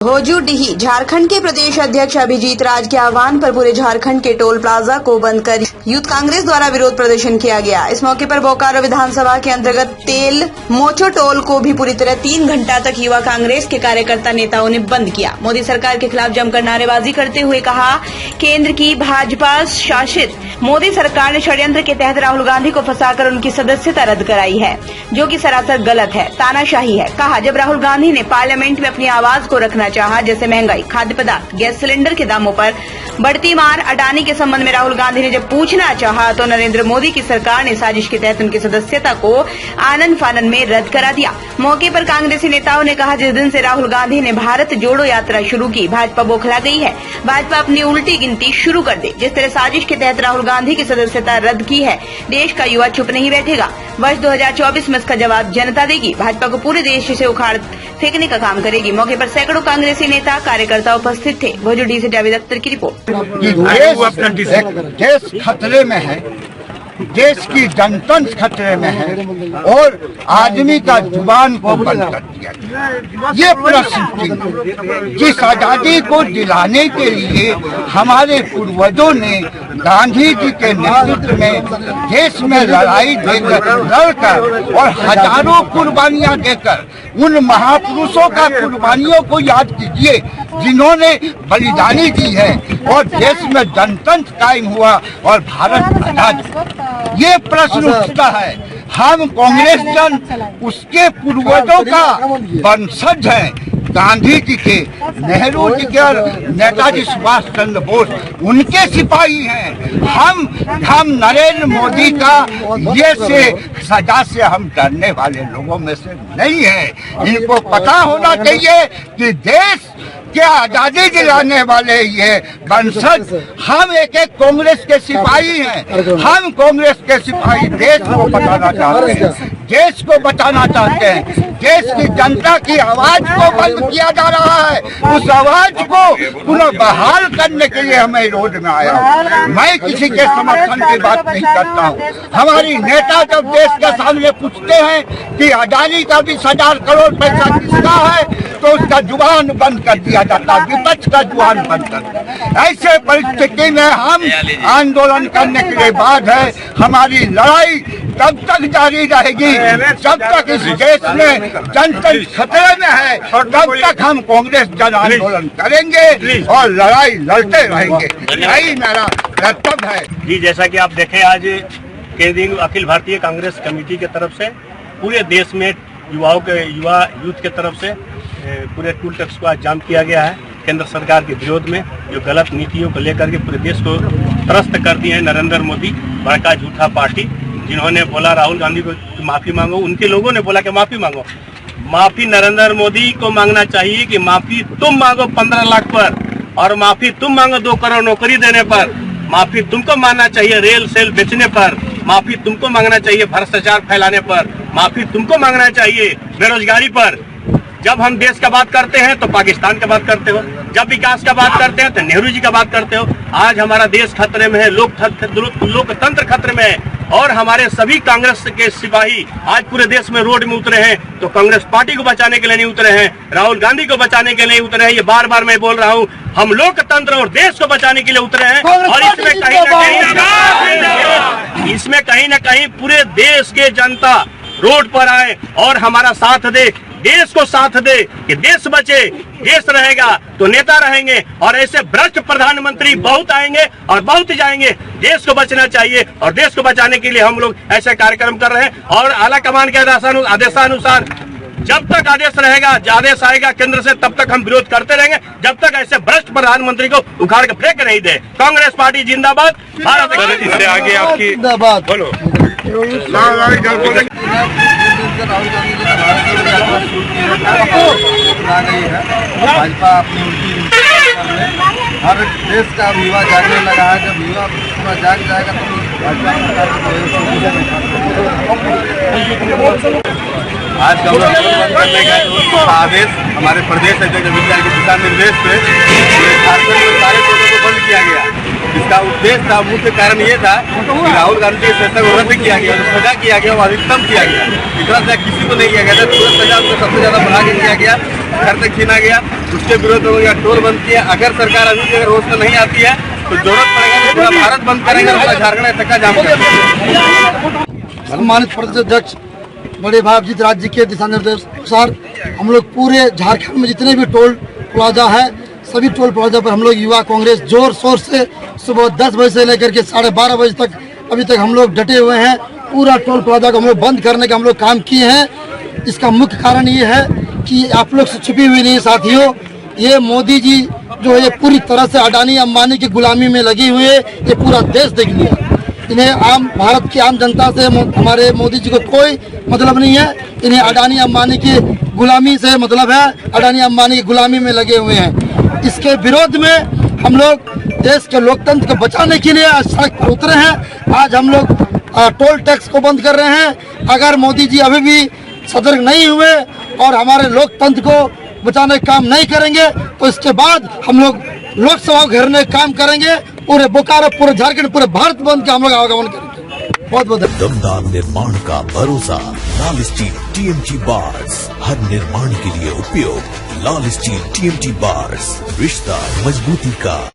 भोजूडीह झारखंड के प्रदेश अध्यक्ष अभिजीत राज के आह्वान पर पूरे झारखंड के टोल प्लाजा को बंद कर यूथ कांग्रेस द्वारा विरोध प्रदर्शन किया गया। इस मौके पर बोकारो विधानसभा के अंतर्गत तेल मोचो टोल को भी पूरी तरह 3 घंटा तक युवा कांग्रेस के कार्यकर्ता नेताओं ने बंद किया। मोदी सरकार के खिलाफ जमकर नारेबाजी करते हुए कहा, केंद्र की भाजपा शासित मोदी सरकार ने षड्यंत्र के तहत राहुल गांधी को फंसाकर उनकी सदस्यता रद्द कराई है, जो कि सरासर गलत है, तानाशाही है। कहा, जब राहुल गांधी ने पार्लियामेंट में अपनी आवाज को रखना चाहा, जैसे महंगाई, खाद्य पदार्थ, गैस सिलेंडर के दामों पर बढ़ती मार, अडानी के संबंध में राहुल गांधी ने जब पूछना चाहा, तो नरेंद्र मोदी की सरकार ने साजिश के तहत उनकी सदस्यता को आनन फानन में रद्द करा दिया। मौके पर कांग्रेसी नेताओं ने कहा, जिस दिन से राहुल गांधी ने भारत जोड़ो यात्रा शुरू की, भाजपा बौखला गई है। भाजपा अपनी उल्टी गिनती शुरू कर दे। जिस तरह साजिश के तहत राहुल गांधी की सदस्यता रद्द की है, देश का युवा चुप नहीं बैठेगा। वर्ष 2024 में इसका जवाब जनता देगी। भाजपा को पूरे देश से उखाड़ फेंकने का काम करेगी। मौके पर सैकड़ों कांग्रेसी नेता कार्यकर्ता उपस्थित थे। भोजूडीह से जावेद अख्तर की रिपोर्ट। देश खतरे में है, देश की जनतंत्र खतरे में है और आदमी का जुबान को बंद कर दिया गया। ये प्रश्न थी जिस आजादी को दिलाने के लिए हमारे पूर्वजों ने गांधी जी के नेतृत्व में देश में लड़ाई लड़कर और हजारों कुर्बानियां देकर, उन महापुरुषों का कुर्बानियों को याद कीजिए जिन्होंने बलिदानी दी है और देश में जनतंत्र कायम हुआ और भारत आजाद। ये प्रश्न उठता है, हम कांग्रेस जन उसके पूर्वजों का वंशज हैं। गांधी जी के, नेहरू जी के और नेताजी सुभाष चंद्र बोस उनके सिपाही हैं। हम नरेंद्र मोदी का ये से सजा से हम डरने वाले लोगों में से नहीं है। इनको पता होना चाहिए कि देश क्या आजादी दिलाने वाले ये वंशज, हम एक कांग्रेस के सिपाही हैं। हम कांग्रेस के सिपाही देश को बचाना चाहते हैं, देश को बचाना चाहते हैं। देश की जनता की आवाज को बंद किया जा रहा है। उस आवाज को पुनः बहाल करने के लिए हमें रोड में आया हूँ। मैं किसी के समर्थन की बात नहीं करता हूँ। हमारी नेता जब देश के सामने पूछते हैं कि अडानी का 20,000 करोड़ पैसा किसका है, तो उसका जुबान बंद कर दिया जाता है, विपक्ष का जुबान बंद कर दिया। ऐसे परिस्थिति में हम आंदोलन करने के लिए बाध्य है। हमारी लड़ाई तब तक जारी रहेगी जब तक इस देश में जनतंत्र खतरे में है, तब तक हम कांग्रेस जन आंदोलन करेंगे और लड़ाई लड़ते रहेंगे। यही मेरा कर्तव्य है। जी, जैसा कि आप देखें, आज केंद्रीय अखिल भारतीय कांग्रेस कमेटी की तरफ से पूरे देश में युवा यूथ के तरफ से पूरे टोल टैक्स को आज जाम किया गया है। केंद्र सरकार के विरोध में जो गलत नीतियों को लेकर के पूरे देश को त्रस्त कर दिए हैं नरेंद्र मोदी, बड़का झूठा पार्टी, जिन्होंने बोला राहुल गांधी को माफी मांगो, उनके लोगों ने बोला कि माफी मांगो। माफी नरेंद्र मोदी को मांगना चाहिए कि माफी तुम मांगो 15 लाख पर, और माफी तुम मांगो 2 करोड़ नौकरी देने पर। माफी तुमको मांगना चाहिए रेल सेल बेचने पर। माफी तुमको मांगना चाहिए भ्रष्टाचार फैलाने पर। माफी तुमको मांगना चाहिए बेरोजगारी पर। जब हम देश का बात करते हैं तो पाकिस्तान का बात करते हो, जब विकास का बात करते हैं तो नेहरू जी का बात करते हो। आज हमारा देश खतरे में है, लोकतंत्र खतरे में है, और हमारे सभी कांग्रेस के सिपाही आज पूरे देश में रोड में उतरे हैं। तो कांग्रेस पार्टी को बचाने के लिए नहीं उतरे हैं, राहुल गांधी को बचाने के लिए उतरे हैं। ये बार बार मैं बोल रहा हूँ, हम लोकतंत्र और देश को बचाने के लिए उतरे हैं। और इसमें कहीं ना कहीं पूरे देश के जनता रोड पर आए और हमारा साथ दे, देश को साथ दे कि देश बचे। देश रहेगा तो नेता रहेंगे, और ऐसे भ्रष्ट प्रधानमंत्री बहुत आएंगे और बहुत जाएंगे। देश को बचना चाहिए और देश को बचाने के लिए हम लोग ऐसे कार्यक्रम कर रहे हैं। और आला कमान के आदेशानुसार जब तक आदेश रहेगा, आदेश आएगा केंद्र से, तब तक हम विरोध करते रहेंगे, जब तक ऐसे भ्रष्ट प्रधानमंत्री को उखाड़ के फेंक नहीं दे। कांग्रेस पार्टी जिंदाबाद। भारत इससे आगे आपकी बोलो। भाजपा अपनी उल्टी हर देश का युवा जागने लगा है। जब युवा पूरा जाग जाएगा तो आज का बंद करने का आदेश हमारे प्रदेश अध्यक्ष अमित शाह के दिशा निर्देश पे झारखंड में सारे टोलों को बंद किया गया। इसका उद्देश्य था, मुख्य कारण ये था कि राहुल गांधी के फैसले को रद्द किया गया, सजा किया गया और अधिकतम किया गया। इतना सजा किसी को नहीं किया गया था, तुरंत सजा उसको सबसे ज्यादा बढ़ा के किया गया। घर तक छीना गया, उसके विरोध में उनका टोल बंद किया। अगर सरकार अभी भी अगर होश में नहीं आती है तो जरूरत पड़ेगा तो पूरा भारत बंद करेंगे और झारखंड तक का जाम करेंगे। सम्मानित प्रदेश अध्यक्ष बड़े भाई अभिजीत राज जी के दिशा निर्देश अनुसार हम लोग पूरे झारखंड में जितने भी टोल प्लाजा है, सभी टोल प्लाजा पर हम लोग युवा कांग्रेस जोर शोर से सुबह 10 बजे से लेकर के 12:30 बजे तक अभी तक हम लोग डटे हुए हैं। पूरा टोल प्लाजा को हम लोग बंद करने का हम लोग काम किए हैं। इसका मुख्य कारण ये है कि आप लोग से छुपी हुई नहीं साथियों, ये मोदी जी जो है पूरी तरह से अडानी अंबानी की गुलामी में लगी हुई है। ये पूरा देश देख लिया, इन्हें आम भारत की आम जनता से हमारे मोदी जी को कोई मतलब नहीं है। इन्हें अडानी अंबानी की गुलामी से मतलब है, अडानी अंबानी की गुलामी में लगे हुए हैं। इसके विरोध में हम लोग देश के लोकतंत्र को बचाने के लिए आज सड़क पर उतरे हैं। आज हम लोग टोल टैक्स को बंद कर रहे हैं। अगर मोदी जी अभी भी सतर्क नहीं हुए और हमारे लोकतंत्र को बचाने का काम नहीं करेंगे तो इसके बाद हम लोग लोकसभा घेरने का काम करेंगे। पूरे बोकारो, पूरे झारखंड, पूरे भारत बंद का हम लोग आवागमन करेंगे। बहुत बहुत दमदार निर्माण का भरोसा लाल स्टील TMT बार्स, हर निर्माण के लिए उपयोग। लाल स्टील TMT बार्स, रिश्ता मजबूती का।